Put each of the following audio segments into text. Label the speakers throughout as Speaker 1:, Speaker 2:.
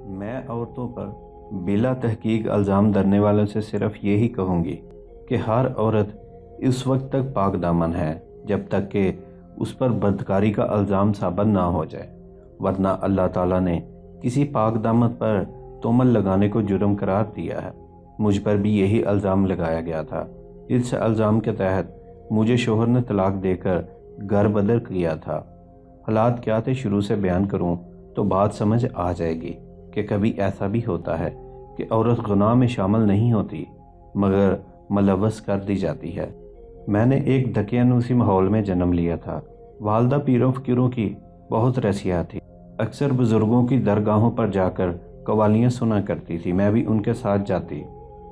Speaker 1: میں عورتوں پر بلا تحقیق الزام دھرنے والوں سے صرف یہی کہوں گی کہ ہر عورت اس وقت تک پاک دامن ہے جب تک کہ اس پر بدکاری کا الزام ثابت نہ ہو جائے، ورنہ اللہ تعالیٰ نے کسی پاک دامن پر تہمت لگانے کو جرم قرار دیا ہے۔ مجھ پر بھی یہی الزام لگایا گیا تھا۔ اس الزام کے تحت مجھے شوہر نے طلاق دے کر گھر بدر کیا تھا۔ حالات کیا تھے شروع سے بیان کروں تو بات سمجھ آ جائے گی کہ کبھی ایسا بھی ہوتا ہے کہ عورت گناہ میں شامل نہیں ہوتی مگر ملوث کر دی جاتی ہے۔ میں نے ایک دقیانوسی ماحول میں جنم لیا تھا۔ والدہ پیروں فقیروں کی بہت رسیہ تھی، اکثر بزرگوں کی درگاہوں پر جا کر قوالیاں سنا کرتی تھی، میں بھی ان کے ساتھ جاتی۔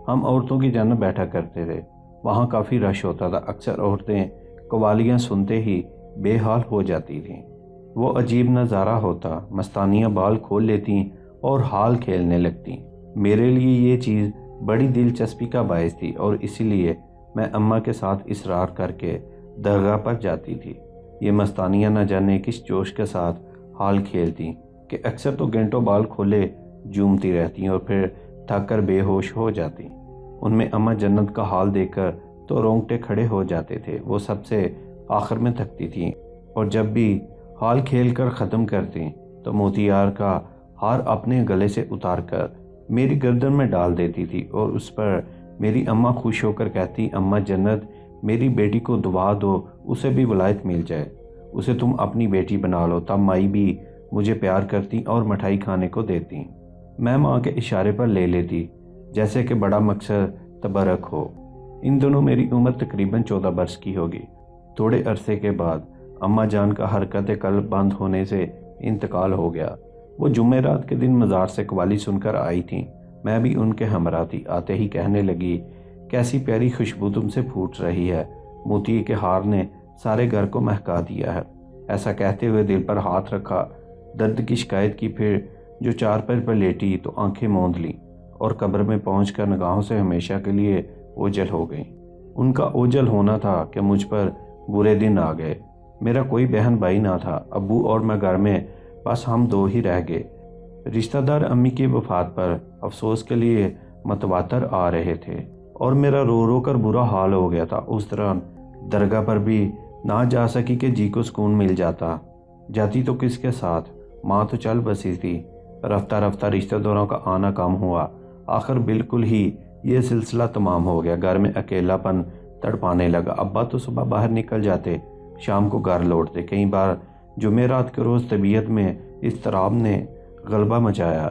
Speaker 1: ہم عورتوں کی جانب بیٹھا کرتے تھے، وہاں کافی رش ہوتا تھا، اکثر عورتیں قوالیاں سنتے ہی بے حال ہو جاتی تھیں۔ وہ عجیب نظارہ ہوتا، مستانیاں بال کھول لیتیں اور حال کھیلنے لگتیں۔ میرے لیے یہ چیز بڑی دلچسپی کا باعث تھی اور اسی لیے میں اماں کے ساتھ اصرار کر کے درگاہ پر جاتی تھی۔ یہ مستانیاں نہ جانے کس جوش کے ساتھ حال کھیلتیں کہ اکثر تو گھنٹوں بال کھولے جھومتی رہتیں اور پھر تھک کر بے ہوش ہو جاتی۔ ان میں اماں جنت کا حال دیکھ کر تو رونگٹے کھڑے ہو جاتے تھے۔ وہ سب سے آخر میں تھکتی تھیں اور جب بھی حال کھیل کر ختم کرتی تو موتیار کا ہار اپنے گلے سے اتار کر میری گردن میں ڈال دیتی تھی اور اس پر میری اماں خوش ہو کر کہتی، اماں جنت میری بیٹی کو دعا دو، اسے بھی ولایت مل جائے، اسے تم اپنی بیٹی بنا لو۔ تب مائی بھی مجھے پیار کرتی اور مٹھائی کھانے کو دیتی۔ میں ماں کے اشارے پر لے لیتی جیسے کہ بڑا مقصد تبرک ہو۔ ان دنوں میری عمر تقریباً 14 برس کی ہوگی۔ تھوڑے عرصے کے بعد اماں جان کا حرکت قلب بند ہونے سے انتقال ہو گیا۔ وہ جمعرات کے دن مزار سے قوالی سن کر آئی تھیں، میں بھی ان کے ہمراہ تھی۔ آتے ہی کہنے لگی، کیسی پیاری خوشبو تم سے پھوٹ رہی ہے، موتی کے ہار نے سارے گھر کو مہکا دیا ہے۔ ایسا کہتے ہوئے دل پر ہاتھ رکھا، درد کی شکایت کی، پھر جو چارپائی پر لیٹی تو آنکھیں موند لیں اور قبر میں پہنچ کر نگاہوں سے ہمیشہ کے لیے اوجھل ہو گئیں۔ ان کا اوجھل ہونا تھا کہ مجھ پر برے دن آ گئے۔ میرا کوئی بہن بھائی نہ تھا، ابو اور میں گھر میں بس ہم دو ہی رہ گئے۔ رشتہ دار امی کی وفات پر افسوس کے لیے متواتر آ رہے تھے اور میرا رو رو کر برا حال ہو گیا تھا۔ اس دوران درگاہ پر بھی نہ جا سکی کہ جی کو سکون مل جاتا، جاتی تو کس کے ساتھ، ماں تو چل بسی تھی۔ رفتہ رفتہ رشتہ داروں کا آنا کم ہوا، آخر بالکل ہی یہ سلسلہ تمام ہو گیا۔ گھر میں اکیلا پن تڑپانے لگا۔ ابا تو صبح باہر نکل جاتے، شام کو گھر لوٹتے۔ کئی بار جمعرات کے روز طبیعت میں اضطراب نے غلبہ مچایا،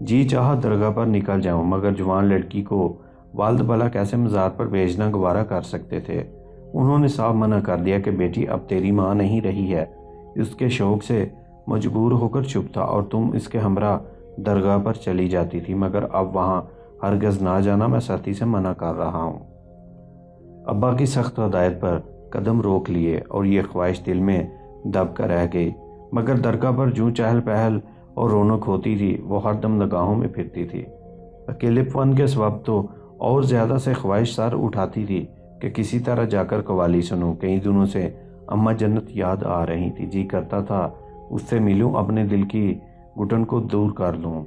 Speaker 1: جی چاہا درگاہ پر نکل جاؤں، مگر جوان لڑکی کو والد بھلا کیسے مزار پر بھیجنا گوارا کر سکتے تھے۔ انہوں نے صاف منع کر دیا کہ بیٹی اب تیری ماں نہیں رہی ہے۔ اس کے شوق سے مجبور ہو کر چپ تھا اور تم اس کے ہمراہ درگاہ پر چلی جاتی تھی، مگر اب وہاں ہرگز نہ جانا، میں سختی سے منع کر رہا ہوں۔ ابا کی سخت ہدایت پر قدم روک لیے اور یہ خواہش دل میں دب کر رہ گئی، مگر درگاہ پر جوں چہل پہل اور رونق ہوتی تھی وہ ہر دم نگاہوں میں پھرتی تھی۔ اکیلے پن کے سبب تو اور زیادہ سے خواہش سر اٹھاتی تھی کہ کسی طرح جا کر قوالی سنوں۔ کئی دنوں سے اماں جنت یاد آ رہی تھی، جی کرتا تھا اس سے ملوں، اپنے دل کی گھٹن کو دور کر لوں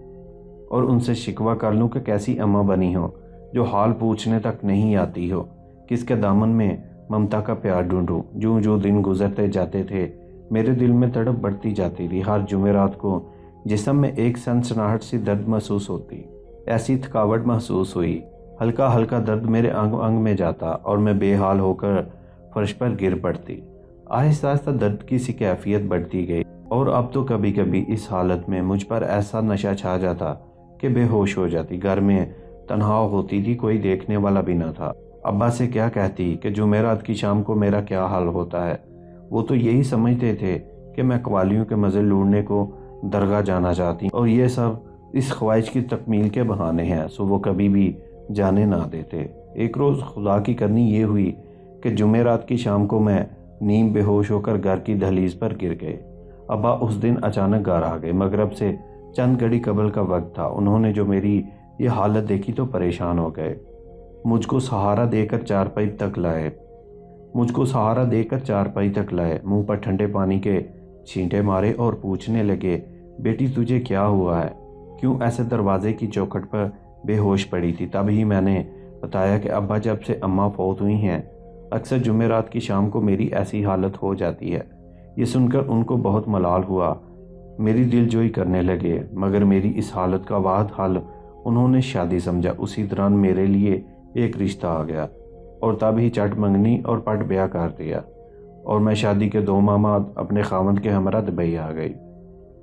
Speaker 1: اور ان سے شکوہ کر لوں کہ کیسی اماں بنی ہو جو حال پوچھنے تک نہیں آتی ہو، کس کے دامن میں ممتا کا پیار ڈھونڈوں۔ جو دن گزرتے جاتے تھے میرے دل میں تڑپ بڑھتی جاتی تھی۔ ہر جمعرات کو جسم میں ایک سنسناہٹ سی درد محسوس ہوتی، ایسی تھکاوٹ محسوس ہوئی، ہلکا ہلکا درد میرے انگ انگ میں جاتا اور میں بے حال ہو کر فرش پر گر پڑتی۔ آہستہ آہستہ درد کی سی کیفیت بڑھتی گئی اور اب تو کبھی کبھی اس حالت میں مجھ پر ایسا نشہ چھا جاتا کہ بے ہوش ہو جاتی۔ گھر میں تنہا ہوتی تھی، کوئی دیکھنے والا بھی نہ تھا۔ ابا سے کیا کہتی کہ جمعرات کی شام کو میرا کیا حال ہوتا ہے، وہ تو یہی سمجھتے تھے کہ میں قوالیوں کے مزے لوٹنے کو درگاہ جانا چاہتی اور یہ سب اس خواہش کی تکمیل کے بہانے ہیں، سو وہ کبھی بھی جانے نہ دیتے۔ ایک روز خدا کی کرنی یہ ہوئی کہ جمعرات کی شام کو میں نیم بے ہوش ہو کر گھر کی دہلیز پر گر گئے۔ ابا اس دن اچانک گھر آ گئے۔ مغرب سے چند گھڑی قبل کا وقت تھا۔ انہوں نے جو میری یہ حالت دیکھی تو پریشان ہو گئے۔ مجھ کو سہارا دے کر چارپائی تک لائے، منہ پر ٹھنڈے پانی کے چھینٹے مارے اور پوچھنے لگے، بیٹی تجھے کیا ہوا ہے، کیوں ایسے دروازے کی چوکھٹ پر بے ہوش پڑی تھی۔ تب ہی میں نے بتایا کہ ابا جب سے اماں فوت ہوئی ہیں اکثر جمعرات کی شام کو میری ایسی حالت ہو جاتی ہے۔ یہ سن کر ان کو بہت ملال ہوا، میری دل جوئی کرنے لگے، مگر میری اس حالت کا واحد حل انہوں نے شادی سمجھا۔ اسی دوران میرے لیے ایک رشتہ آ گیا اور تب ہی چٹ منگنی اور پٹ بیاہ کر دیا، اور میں شادی کے 2 ماہ بعد اپنے خاوند کے ہمراہ دبئی آ گئی۔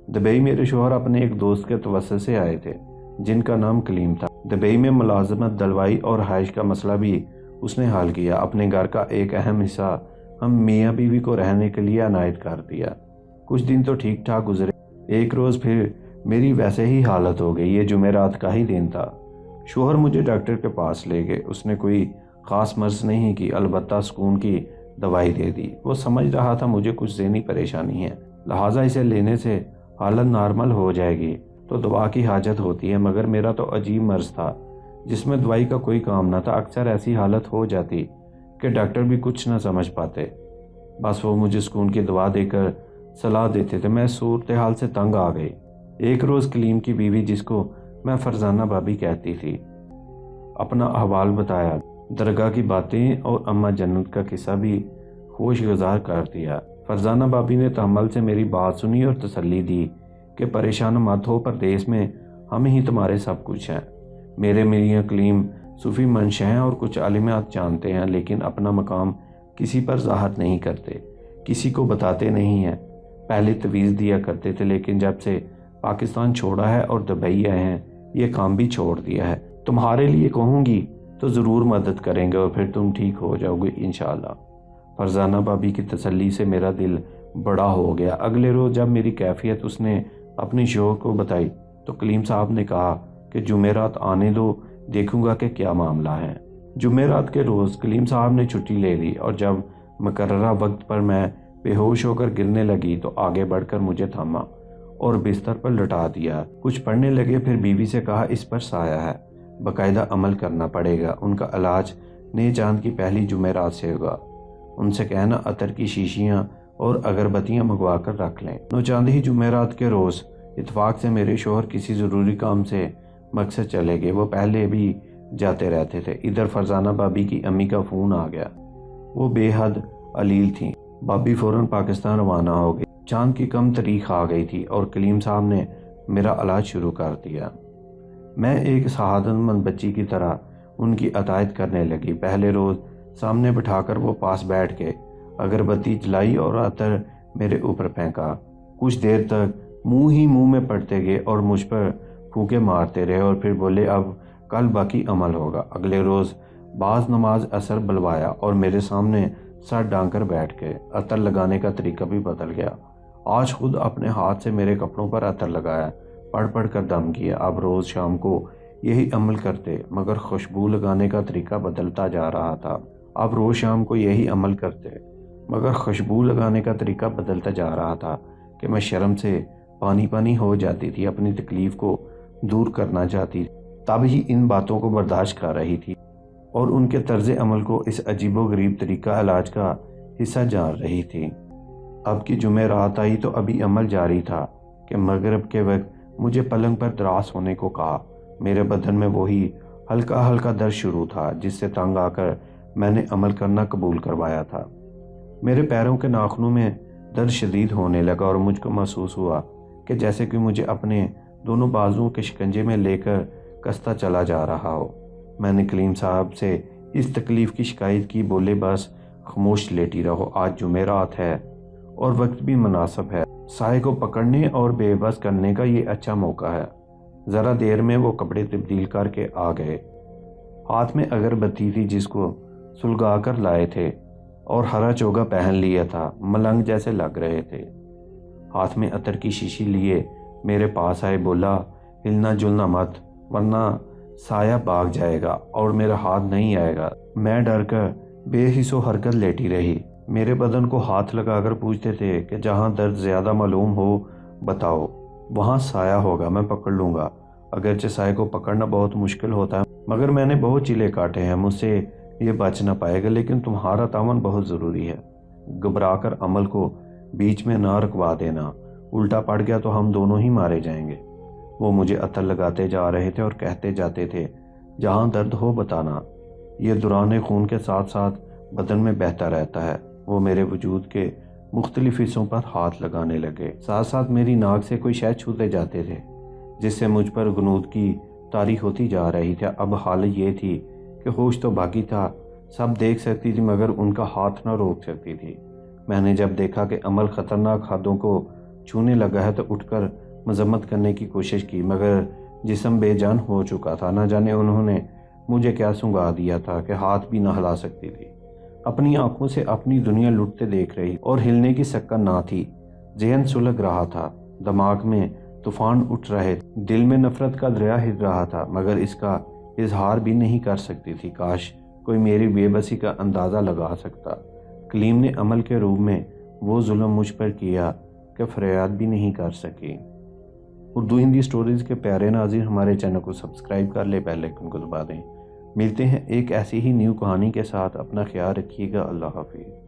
Speaker 1: دبئی میرے شوہر اپنے ایک دوست کے توسط سے آئے تھے جن کا نام کلیم تھا۔ دبئی میں ملازمت دلوائی اور رہائش کا مسئلہ بھی اس نے حل کیا۔ اپنے گھر کا ایک اہم حصہ ہم میاں بیوی کو رہنے کے لیے عنایت کر دیا۔ کچھ دن تو ٹھیک ٹھاک گزرے، ایک روز پھر میری ویسے ہی حالت ہو گئی۔ یہ جمعرات کا ہی دن تھا۔ شوہر مجھے ڈاکٹر کے پاس لے گئے۔ اس نے کوئی خاص مرض نہیں کی، البتہ سکون کی دوائی دے دی۔ وہ سمجھ رہا تھا مجھے کچھ ذہنی پریشانی ہے، لہٰذا اسے لینے سے حالت نارمل ہو جائے گی تو دوا کی حاجت ہوتی ہے، مگر میرا تو عجیب مرض تھا جس میں دوائی کا کوئی کام نہ تھا۔ اکثر ایسی حالت ہو جاتی کہ ڈاکٹر بھی کچھ نہ سمجھ پاتے، بس وہ مجھے سکون کی دوا دے کر صلاح دیتے تھے۔ میں صورتحال سے تنگ آ گئی۔ ایک روز کلیم کی بیوی، جس کو میں فرزانہ بھابی کہتی تھی، اپنا احوال بتایا، درگاہ کی باتیں اور اماں جنت کا قصہ بھی خوشگزار کر دیا۔ فرزانہ بھابی نے تحمل سے میری بات سنی اور تسلی دی کہ پریشان مت ہو، پردیس میں ہم ہی تمہارے سب کچھ ہیں۔ میرے میاں کلیم صوفی منش ہیں اور کچھ عالمیات جانتے ہیں، لیکن اپنا مقام کسی پر ظاہر نہیں کرتے، کسی کو بتاتے نہیں ہیں۔ پہلے تویز دیا کرتے تھے، لیکن جب سے پاکستان چھوڑا ہے اور دبئی آئے ہیں یہ کام بھی چھوڑ دیا ہے۔ تمہارے لیے کہوں گی تو ضرور مدد کریں گے اور پھر تم ٹھیک ہو جاؤ گے انشاءاللہ۔ فرزانہ بھابی کی تسلی سے میرا دل بڑا ہو گیا۔ اگلے روز جب میری کیفیت اس نے اپنی شوہر کو بتائی تو کلیم صاحب نے کہا کہ جمعرات آنے دو، دیکھوں گا کہ کیا معاملہ ہے۔ جمعرات کے روز کلیم صاحب نے چھٹی لے لی اور جب مقررہ وقت پر میں بے ہوش ہو کر گرنے لگی تو آگے بڑھ کر مجھے تھاما اور بستر پر لٹا دیا۔ کچھ پڑھنے لگے، پھر بیوی سے کہا اس پر سایہ ہے، باقاعدہ عمل کرنا پڑے گا، ان کا علاج نئے چاند کی پہلی جمعرات سے ہوگا۔ ان سے کہنا عطر کی شیشیاں اور اگربتیاں منگوا کر رکھ لیں۔ نوچاند ہی جمعرات کے روز اتفاق سے میرے شوہر کسی ضروری کام سے مقصد چلے گئے۔ وہ پہلے بھی جاتے رہتے تھے۔ ادھر فرزانہ بھابی کی امی کا فون آ گیا۔ وہ بے حد علیل تھیں۔ بھابی فوراً پاکستان روانہ ہو گئی۔ چاند کی کم تاریخ آ گئی تھی اور کلیم صاحب نے میرا علاج شروع کر دیا۔ میں ایک سعادت مند بچی کی طرح ان کی عطایت کرنے لگی۔ پہلے روز سامنے بٹھا کر وہ پاس بیٹھ کے اگربتی جلائی اور عطر میرے اوپر پھینکا۔ کچھ دیر تک منہ ہی منہ میں پڑتے گئے اور مجھ پر پھونکے مارتے رہے اور پھر بولے اب کل باقی عمل ہوگا۔ اگلے روز بعض نماز اثر بلوایا اور میرے سامنے سر ڈھانک کر بیٹھ گئے۔ عطر لگانے کا طریقہ بھی بدل گیا۔ آج خود اپنے ہاتھ سے میرے کپڑوں پر عطر لگایا، پڑھ پڑھ کر دم کیا۔ اب روز شام کو یہی عمل کرتے، مگر خوشبو لگانے کا طریقہ بدلتا جا رہا تھا۔ اب روز شام کو یہی عمل کرتے، مگر خوشبو لگانے کا طریقہ بدلتا جا رہا تھا کہ میں شرم سے پانی پانی ہو جاتی تھی، اپنی تکلیف کو دور کرنا چاہتی، تب ہی ان باتوں کو برداشت کر رہی تھی اور ان کے طرز عمل کو اس عجیب و غریب طریقہ علاج کا حصہ جان رہی تھی۔ اب کی جمعرات آئی تو ابھی عمل جاری تھا کہ مغرب کے وقت مجھے پلنگ پر دراز ہونے کو کہا۔ میرے بدن میں وہی ہلکا ہلکا درد شروع تھا جس سے تنگ آ کر میں نے عمل کرنا قبول کروایا تھا۔ میرے پیروں کے ناخنوں میں درد شدید ہونے لگا اور مجھ کو محسوس ہوا کہ جیسے کہ مجھے اپنے دونوں بازوؤں کے شکنجے میں لے کر کستا چلا جا رہا ہو۔ میں نے کلیم صاحب سے اس تکلیف کی شکایت کی، بولے بس خاموش لیٹی رہو، آج جمعرات ہے اور وقت بھی مناسب ہے، سائے کو پکڑنے اور بے بس کرنے کا یہ اچھا موقع ہے۔ ذرا دیر میں وہ کپڑے تبدیل کر کے آ گئے۔ ہاتھ میں اگربتی تھی جس کو سلگا کر لائے تھے اور ہرا چوگا پہن لیا تھا، ملنگ جیسے لگ رہے تھے۔ ہاتھ میں عطر کی شیشی لیے میرے پاس آئے، بولا ہلنا جلنا مت ورنہ سایہ بھاگ جائے گا اور میرا ہاتھ نہیں آئے گا۔ میں ڈر کر بے حس و حرکت لیٹی رہی۔ میرے بدن کو ہاتھ لگا کر پوچھتے تھے کہ جہاں درد زیادہ معلوم ہو بتاؤ، وہاں سایہ ہوگا، میں پکڑ لوں گا۔ اگرچہ سائے کو پکڑنا بہت مشکل ہوتا ہے، مگر میں نے بہت چیلے کاٹے ہیں، مجھ سے یہ بچ نہ پائے گا، لیکن تمہارا تعاون بہت ضروری ہے۔ گھبرا کر عمل کو بیچ میں نہ رکوا دینا، الٹا پڑ گیا تو ہم دونوں ہی مارے جائیں گے۔ وہ مجھے عطر لگاتے جا رہے تھے اور کہتے جاتے تھے جہاں درد ہو بتانا، یہ دوران خون کے ساتھ ساتھ بدن میں بہتا رہتا ہے۔ وہ میرے وجود کے مختلف حصوں پر ہاتھ لگانے لگے، ساتھ ساتھ میری ناک سے کوئی شے چھوتے جاتے تھے جس سے مجھ پر غنود کی طاری ہوتی جا رہی تھی۔ اب حالت یہ تھی کہ ہوش تو باقی تھا، سب دیکھ سکتی تھی مگر ان کا ہاتھ نہ روک سکتی تھی۔ میں نے جب دیکھا کہ عمل خطرناک حدوں کو چھونے لگا ہے تو اٹھ کر مذمت کرنے کی کوشش کی، مگر جسم بے جان ہو چکا تھا۔ نہ جانے انہوں نے مجھے کیا سنگا دیا تھا کہ ہاتھ بھی نہ ہلا سکتی تھی۔ اپنی آنکھوں سے اپنی دنیا لٹتے دیکھ رہی اور ہلنے کی سکن نہ تھی۔ ذہن سلگ رہا تھا، دماغ میں طوفان اٹھ رہے تھے، دل میں نفرت کا دریا ہل رہا تھا، مگر اس کا اظہار بھی نہیں کر سکتی تھی۔ کاش کوئی میری بے بسی کا اندازہ لگا سکتا۔ کلیم نے عمل کے روپ میں وہ ظلم مجھ پر کیا کہ فریاد بھی نہیں کر سکی۔ اردو ہندی سٹوریز کے پیارے ناظرین، ہمارے چینل کو سبسکرائب کر لیں، بیل آئیکن کو دبا دیں۔ ملتے ہیں ایک ایسی ہی نیو کہانی کے ساتھ، اپنا خیال رکھیے گا، اللہ حافظ۔